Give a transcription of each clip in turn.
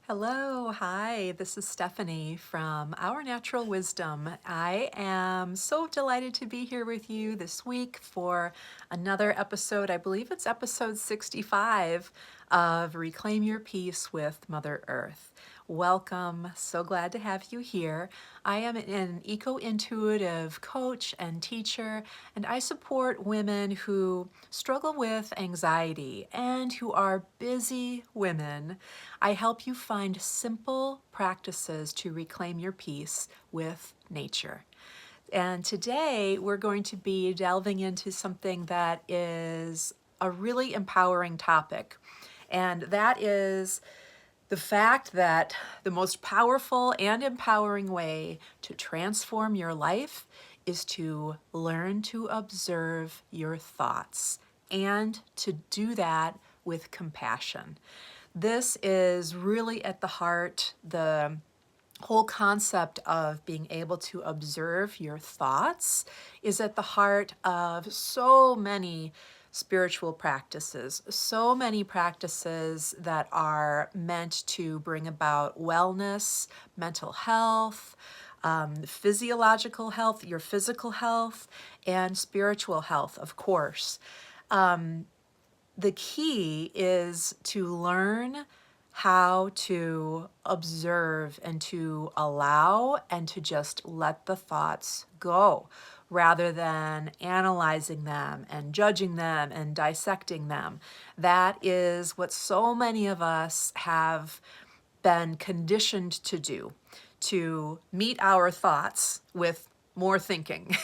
Hello, hi, this is Stephanie from Our Natural Wisdom. I am so delighted to be here with you this week for another episode. I believe it's episode 65 of Reclaim Your Peace with Mother Earth. Welcome, so glad to have you here. I am an eco-intuitive coach and teacher, and I support women who struggle with anxiety and who are busy women. I help you find simple practices to reclaim your peace with nature. And today we're going to be delving into something that is a really empowering topic. And that is the fact that the most powerful and empowering way to transform your life is to learn to observe your thoughts and to do that with compassion. This is really at the heart, the whole concept of being able to observe your thoughts is at the heart of so many spiritual practices, so many practices that are meant to bring about wellness, mental health, physiological health, your physical health, and spiritual health, of course. The key is to learn how to observe and to allow and to just let the thoughts go rather than analyzing them and judging them and dissecting them. That is what so many of us have been conditioned to do, to meet our thoughts with more thinking,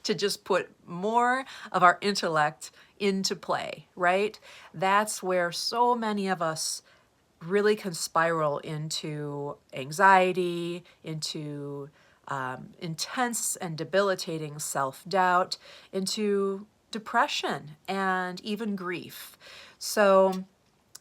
to just put more of our intellect into play, right? That's where so many of us really can spiral into anxiety, into intense and debilitating self-doubt, into depression and even grief. So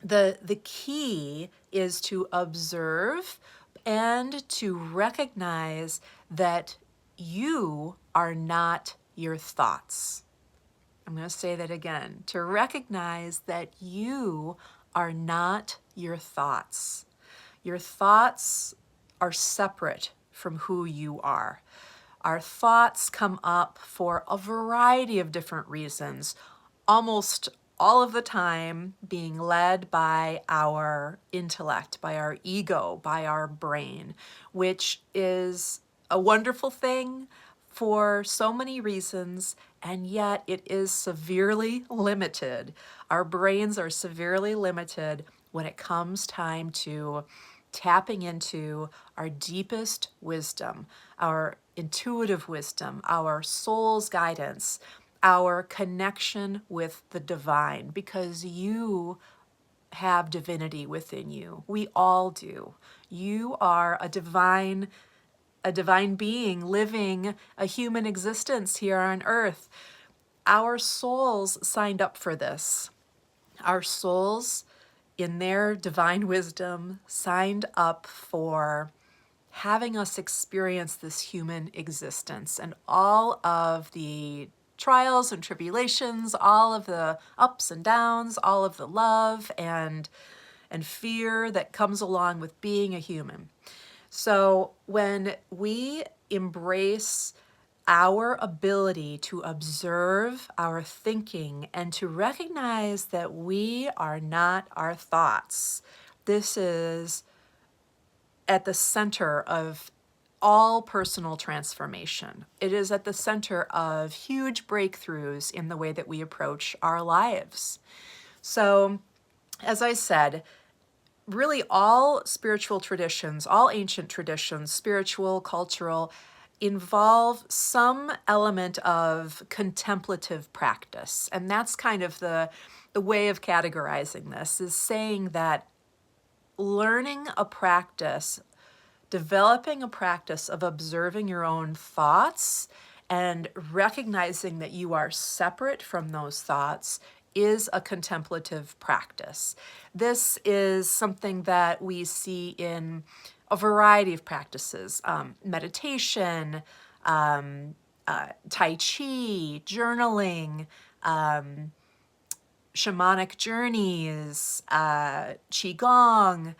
the key is to observe and to recognize that you are not your thoughts. I'm going to say that again. To recognize that you are not your thoughts. Your thoughts are separate from who you are. Our thoughts come up for a variety of different reasons, almost all of the time being led by our intellect, by our ego, by our brain, which is a wonderful thing for so many reasons, and yet it is severely limited. Our brains are severely limited when it comes time to tapping into our deepest wisdom, our intuitive wisdom, our soul's guidance, our connection with the divine, because you have divinity within you. We all do. You are a divine being living a human existence here on earth. Our souls signed up for this. Our souls, in their divine wisdom, signed up for having us experience this human existence and all of the trials and tribulations, all of the ups and downs, all of the love and fear that comes along with being a human. So when we embrace our ability to observe our thinking and to recognize that we are not our thoughts, this is at the center of all personal transformation. It is at the center of huge breakthroughs in the way that we approach our lives. So, as I said, really all spiritual traditions, all ancient traditions, spiritual, cultural, involve some element of contemplative practice. And that's kind of the way of categorizing this, is saying that learning a practice, developing a practice of observing your own thoughts and recognizing that you are separate from those thoughts is a contemplative practice. This is something that we see in a variety of practices, meditation, Tai Chi, journaling, shamanic journeys, Qigong,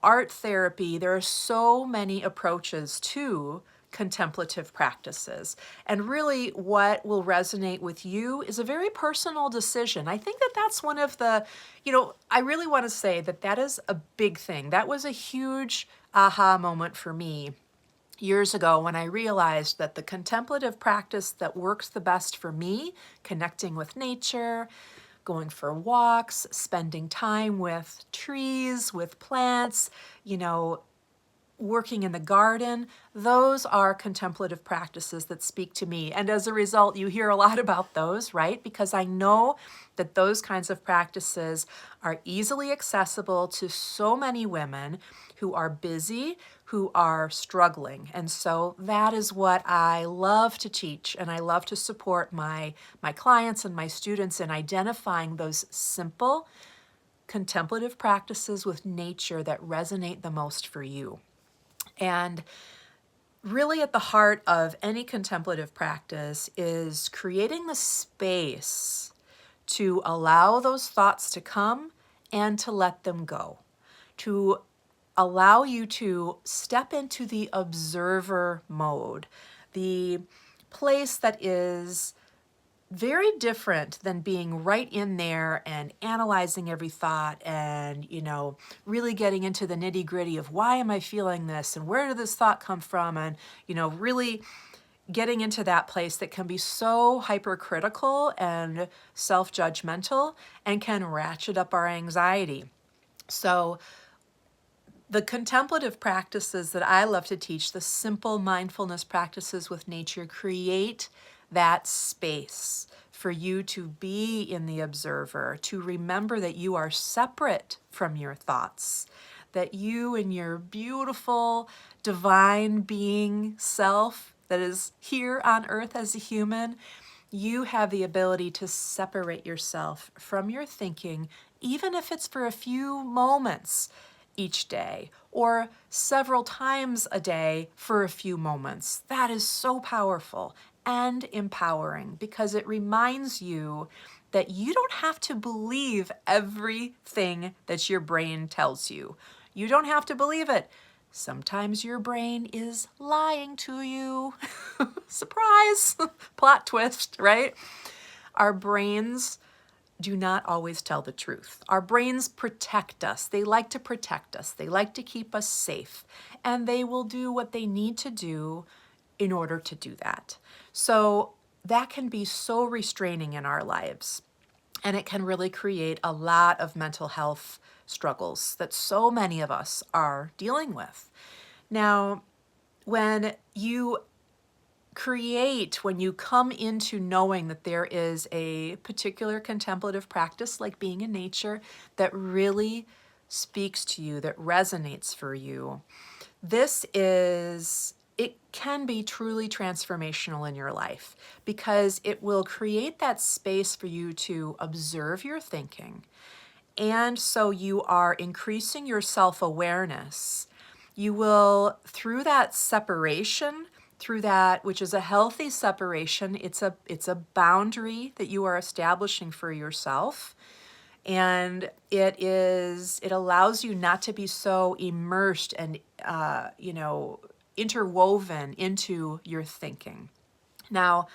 art therapy. There are so many approaches to contemplative practices. And really, what will resonate with you is a very personal decision. I think that that's one of the, I really want to say that that is a big thing. That was a huge aha moment for me years ago when I realized that the contemplative practice that works the best for me, connecting with nature, going for walks, spending time with trees, with plants, working in the garden, those are contemplative practices that speak to me. And as a result, you hear a lot about those, right? Because I know that those kinds of practices are easily accessible to so many women who are busy, who are struggling. And so that is what I love to teach, and I love to support my clients and my students in identifying those simple contemplative practices with nature that resonate the most for you. And really at the heart of any contemplative practice is creating the space to allow those thoughts to come and to let them go, to allow you to step into the observer mode, the place that is very different than being right in there and analyzing every thought and, really getting into the nitty gritty of why am I feeling this and where did this thought come from, and, really getting into that place that can be so hypercritical and self-judgmental and can ratchet up our anxiety. So the contemplative practices that I love to teach, the simple mindfulness practices with nature, create that space for you to be in the observer, to remember that you are separate from your thoughts, that you and your beautiful divine being self that is here on earth as a human, you have the ability to separate yourself from your thinking, even if it's for a few moments each day or several times a day for a few moments. That is so powerful and empowering because it reminds you that you don't have to believe everything that your brain tells you. You don't have to believe it. Sometimes your brain is lying to you. Surprise! Plot twist, right? Our brains do not always tell the truth. Our brains protect us. They like to protect us. They like to keep us safe. And they will do what they need to do in order to do that. So that can be so restraining in our lives. And it can really create a lot of mental health struggles that so many of us are dealing with. Now, when you come into knowing that there is a particular contemplative practice like being in nature that really speaks to you, that resonates for you, it can be truly transformational in your life because it will create that space for you to observe your thinking. And so you are increasing your self-awareness. You will, through that separation, through that, which is a healthy separation, it's a boundary that you are establishing for yourself. And it allows you not to be so immersed and, interwoven into your thinking. Now,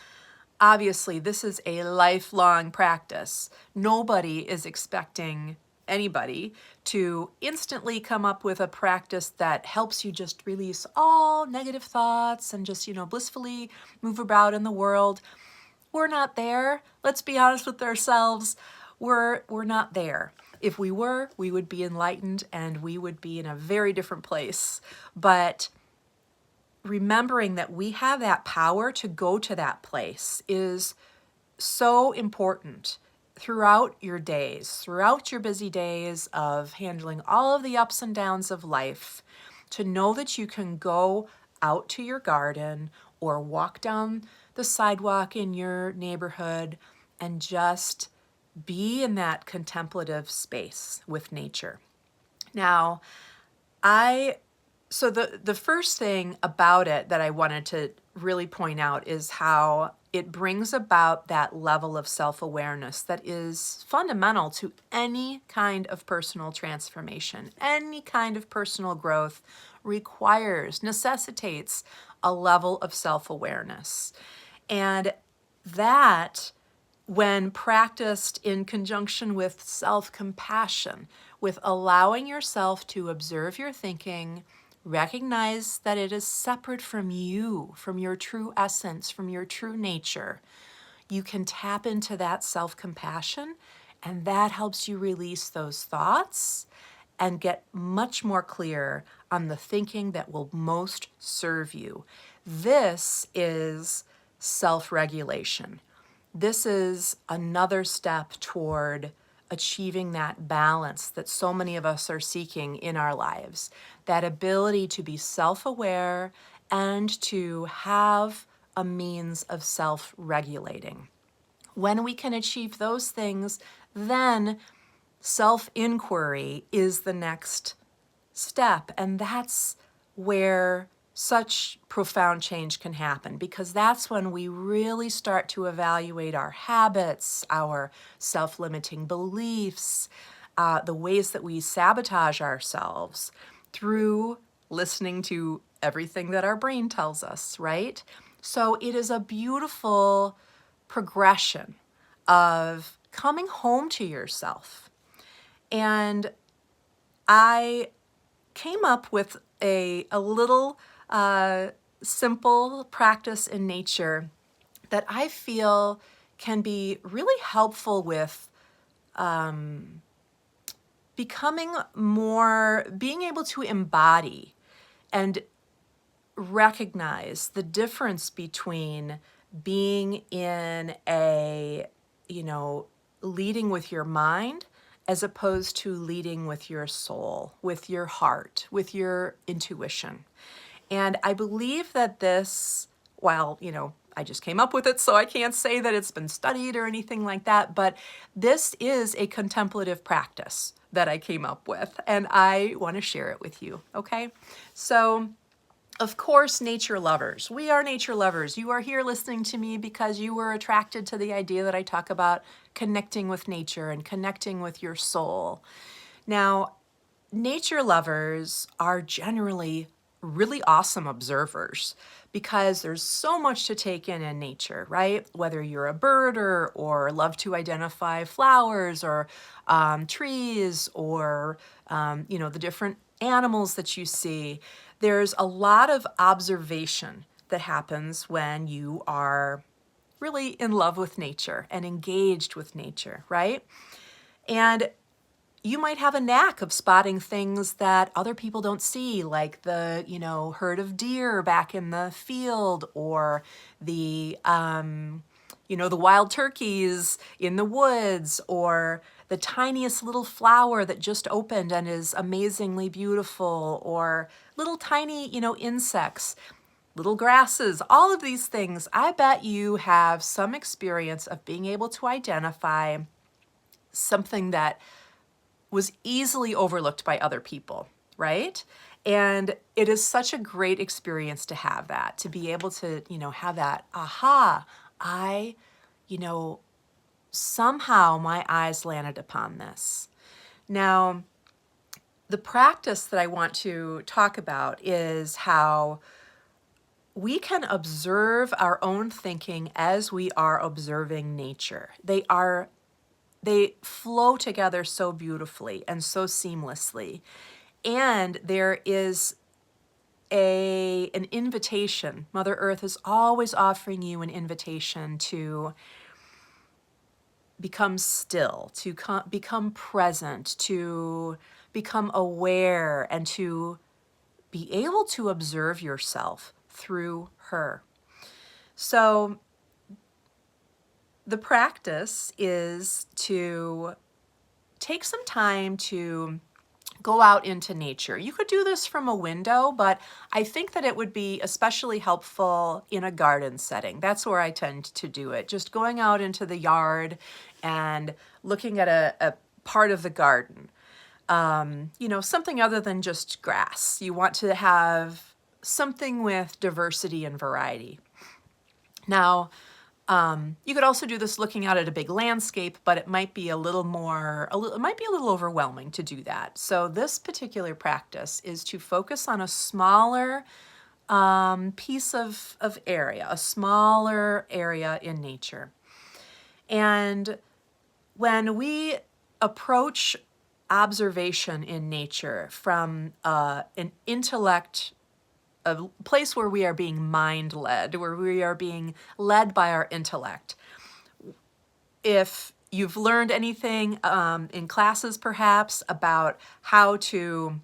obviously, this is a lifelong practice. Nobody is expecting anybody to instantly come up with a practice that helps you just release all negative thoughts and just, blissfully move about in the world. We're not there. Let's be honest with ourselves. We're not there. If we were, we would be enlightened and we would be in a very different place. But remembering that we have that power to go to that place is so important throughout your days, throughout your busy days of handling all of the ups and downs of life, to know that you can go out to your garden or walk down the sidewalk in your neighborhood and just be in that contemplative space with nature. Now, so the first thing about it that I wanted to really point out is how it brings about that level of self-awareness that is fundamental to any kind of personal transformation. Any kind of personal growth necessitates a level of self-awareness. And that, when practiced in conjunction with self-compassion, with allowing yourself to observe your thinking, recognize that it is separate from you, from your true essence, from your true nature, you can tap into that self-compassion, and that helps you release those thoughts and get much more clear on the thinking that will most serve you. This is self-regulation. This is another step toward achieving that balance that so many of us are seeking in our lives, that ability to be self-aware and to have a means of self-regulating. When we can achieve those things, then self-inquiry is the next step, and that's where such profound change can happen, because that's when we really start to evaluate our habits, our self-limiting beliefs, the ways that we sabotage ourselves through listening to everything that our brain tells us, right? So it is a beautiful progression of coming home to yourself. And I came up with a little simple practice in nature that I feel can be really helpful with being able to embody and recognize the difference between being in leading with your mind as opposed to leading with your soul, with your heart, with your intuition. And I believe that this, while, I just came up with it, so I can't say that it's been studied or anything like that, but this is a contemplative practice that I came up with, and I want to share it with you, okay? So, of course, nature lovers. We are nature lovers. You are here listening to me because you were attracted to the idea that I talk about connecting with nature and connecting with your soul. Now, nature lovers are generally really awesome observers because there's so much to take in nature, right? Whether you're a birder or love to identify flowers or trees or, the different animals that you see, there's a lot of observation that happens when you are really in love with nature and engaged with nature, right? And you might have a knack of spotting things that other people don't see, like the, herd of deer back in the field, or the, the wild turkeys in the woods, or the tiniest little flower that just opened and is amazingly beautiful, or little tiny, insects, little grasses, all of these things. I bet you have some experience of being able to identify something that was easily overlooked by other people, right? And it is such a great experience to have that, to be able to, have that, aha, somehow my eyes landed upon this. Now, the practice that I want to talk about is how we can observe our own thinking as we are observing nature. They flow together so beautifully and so seamlessly. And there is an invitation. Mother Earth is always offering you an invitation to become still, to become present, to become aware, and to be able to observe yourself through her. So the practice is to take some time to go out into nature. You could do this from a window, but I think that it would be especially helpful in a garden setting. That's where I tend to do it. Just going out into the yard and looking at a part of the garden. Something other than just grass. You want to have something with diversity and variety. Now, you could also do this looking out at a big landscape, but it might be a little overwhelming to do that. So this particular practice is to focus on a smaller piece of area, a smaller area in nature. And when we approach observation in nature from an intellect, a place where we are being mind-led, where we are being led by our intellect. If you've learned anything in classes perhaps about how to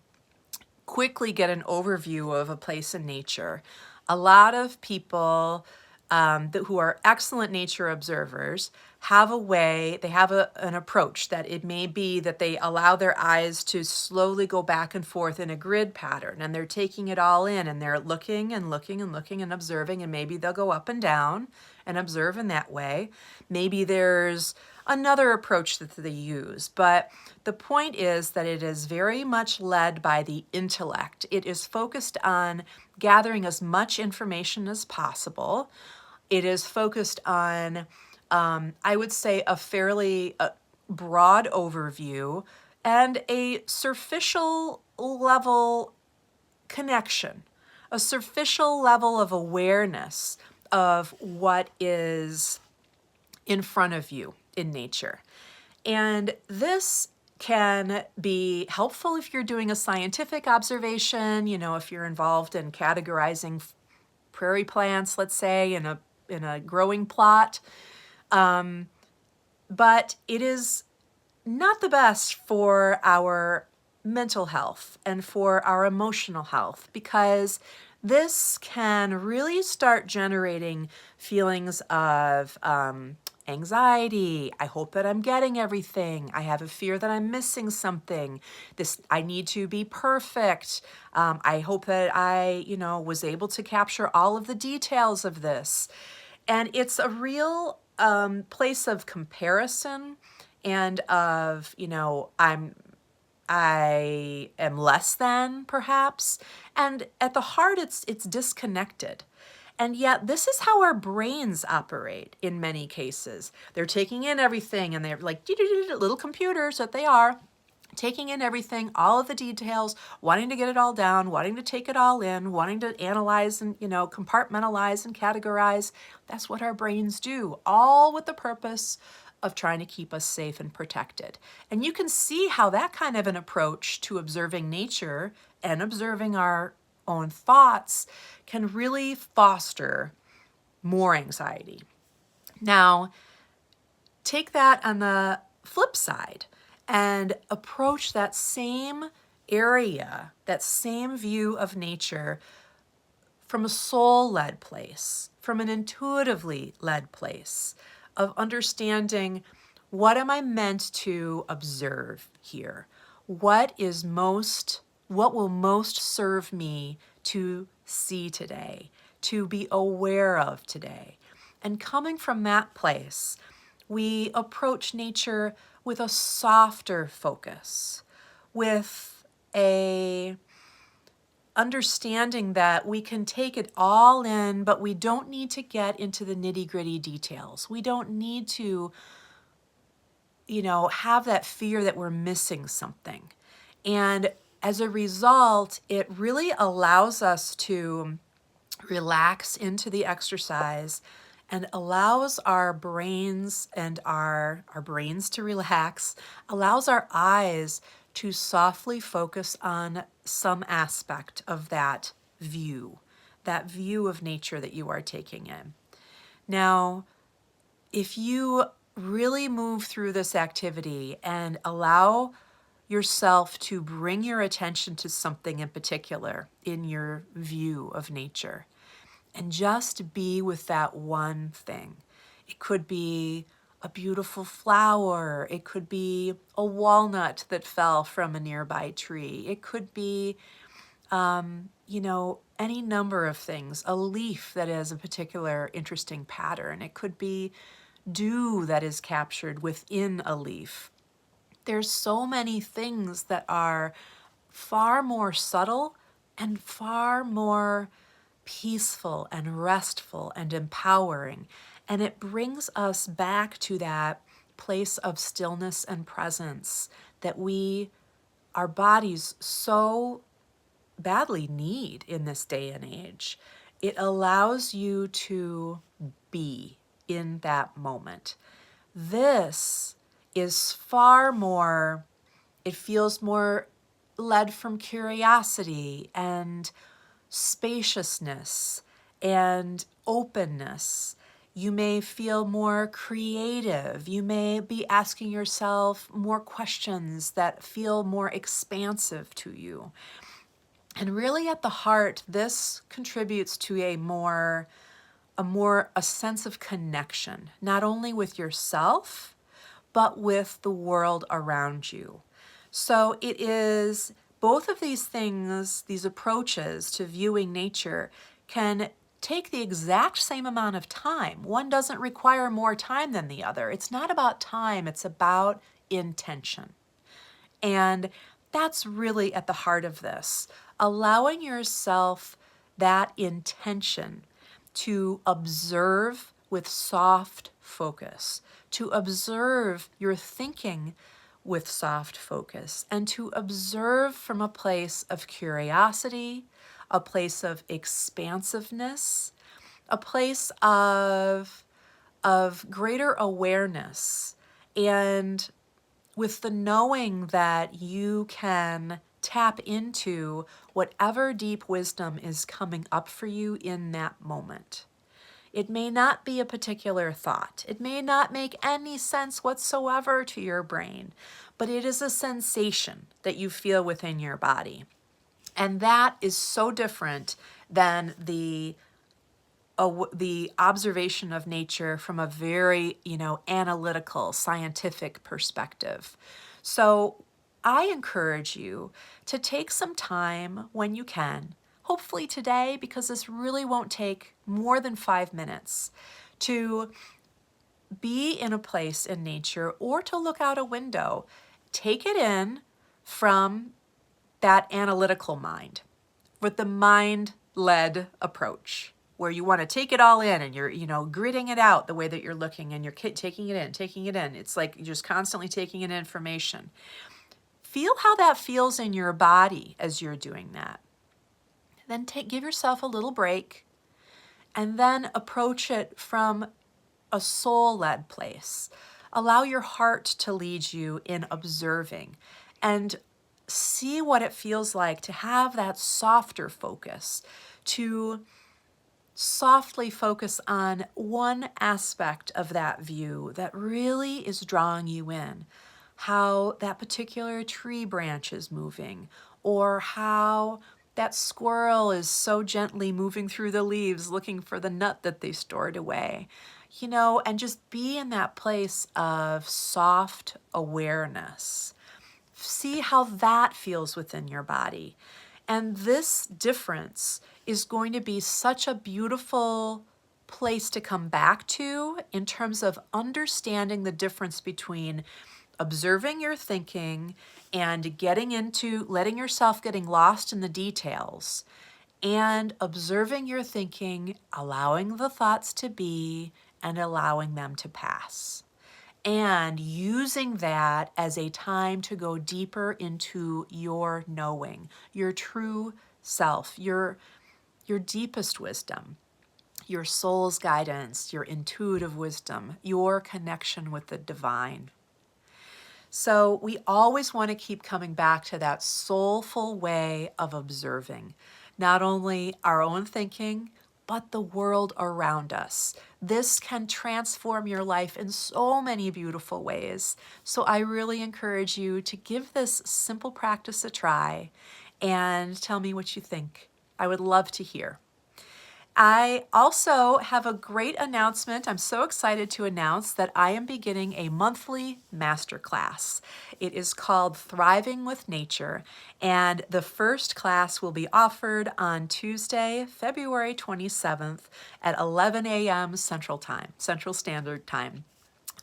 quickly get an overview of a place in nature, a lot of people who are excellent nature observers have a way, they have an approach that it may be that they allow their eyes to slowly go back and forth in a grid pattern, and they're taking it all in, and they're looking and looking and looking and observing, and maybe they'll go up and down and observe in that way. Maybe there's another approach that they use, but the point is that it is very much led by the intellect. It is focused on gathering as much information as possible. It is focused on, I would say, a fairly broad overview and a superficial level connection, a superficial level of awareness of what is in front of you in nature. And this can be helpful if you're doing a scientific observation, if you're involved in categorizing prairie plants, let's say, in a growing plot. But it is not the best for our mental health and for our emotional health, because this can really start generating feelings of anxiety. I hope that I'm getting everything. I have a fear that I'm missing something. I need to be perfect. I hope that I, was able to capture all of the details of this. And it's a real place of comparison and of, I am less than, perhaps. And at the heart, it's disconnected. And yet this is how our brains operate in many cases. They're taking in everything, and they're like little computers that they are, taking in everything, all of the details, wanting to get it all down, wanting to take it all in, wanting to analyze and, compartmentalize and categorize. That's what our brains do, all with the purpose of trying to keep us safe and protected. And you can see how that kind of an approach to observing nature and observing our own thoughts can really foster more anxiety. Now, take that on the flip side and approach that same area, that same view of nature from a soul-led place, from an intuitively led place of understanding, what am I meant to observe here? What will most serve me to see today, to be aware of today? And coming from that place, we approach nature with a softer focus, with a understanding that we can take it all in, but we don't need to get into the nitty-gritty details. We don't need to, have that fear that we're missing something. And as a result, it really allows us to relax into the exercise and allows our brains and our brains to relax, allows our eyes to softly focus on some aspect of that view of nature that you are taking in. Now, if you really move through this activity and allow yourself to bring your attention to something in particular in your view of nature, and just be with that one thing. It could be a beautiful flower. It could be a walnut that fell from a nearby tree. It could be, any number of things. A leaf that has a particular interesting pattern. It could be dew that is captured within a leaf. There's so many things that are far more subtle and far more peaceful and restful and empowering. And it brings us back to that place of stillness and presence that our bodies so badly need in this day and age. It allows you to be in that moment. This is far more, it feels more led from curiosity and spaciousness and openness. You may feel more creative. You may be asking yourself more questions that feel more expansive to you. And really at the heart, this contributes to a sense of connection, not only with yourself, but with the world around you. So it is both of these things, these approaches to viewing nature can take the exact same amount of time. One doesn't require more time than the other. It's not about time, it's about intention. And that's really at the heart of this. Allowing yourself that intention to observe with soft focus, to observe your thinking with soft focus, and to observe from a place of curiosity, a place of expansiveness, a place of greater awareness, and with the knowing that you can tap into whatever deep wisdom is coming up for you in that moment. It may not be a particular thought. It may not make any sense whatsoever to your brain, but it is a sensation that you feel within your body. And that is so different than the observation of nature from a very, analytical, scientific perspective. So I encourage you to take some time when you can, hopefully today, because this really won't take more than 5 minutes, to be in a place in nature or to look out a window. Take it in from that analytical mind, with the mind-led approach, where you want to take it all in and you're, gritting it out the way that you're looking and you're taking it in, taking it in. It's like you're just constantly taking in information. Feel how that feels in your body as you're doing that. Then give yourself a little break and then approach it from a soul-led place. Allow your heart to lead you in observing and see what it feels like to have that softer focus, to softly focus on one aspect of that view that really is drawing you in. How that particular tree branch is moving, or how that squirrel is so gently moving through the leaves looking for the nut that they stored away. And just be in that place of soft awareness. See how that feels within your body. And this difference is going to be such a beautiful place to come back to in terms of understanding the difference between observing your thinking and letting yourself getting lost in the details, and observing your thinking, allowing the thoughts to be and allowing them to pass. And using that as a time to go deeper into your knowing, your true self, your deepest wisdom, your soul's guidance, your intuitive wisdom, your connection with the divine. So we always want to keep coming back to that soulful way of observing, not only our own thinking, but the world around us. This can transform your life in so many beautiful ways. So I really encourage you to give this simple practice a try and tell me what you think. I would love to hear. I also have a great announcement. I'm so excited to announce that I am beginning a monthly masterclass. It is called Thriving with Nature, and the first class will be offered on Tuesday, February 27th at 11 a.m. Central Standard Time.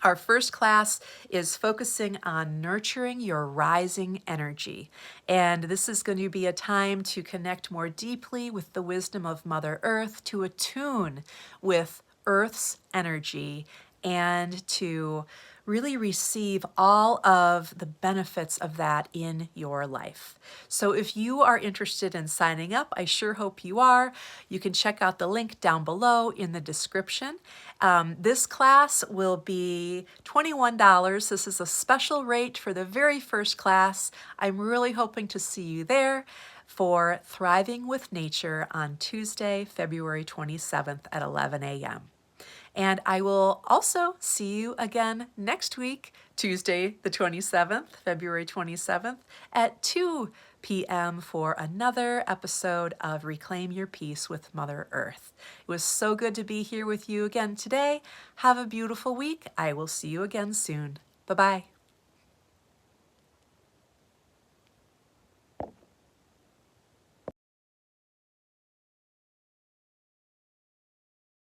Our first class is focusing on nurturing your rising energy. And this is going to be a time to connect more deeply with the wisdom of Mother Earth, to attune with Earth's energy, and to really receive all of the benefits of that in your life. So if you are interested in signing up, I sure hope you are. You can check out the link down below in the description. This class will be $21. This is a special rate for the very first class. I'm really hoping to see you there for Thriving with Nature on Tuesday, February 27th at 11 a.m. And I will also see you again next week, Tuesday the 27th, February 27th, at 2 p.m. for another episode of Reclaim Your Peace with Mother Earth. It was so good to be here with you again today. Have a beautiful week. I will see you again soon. Bye-bye.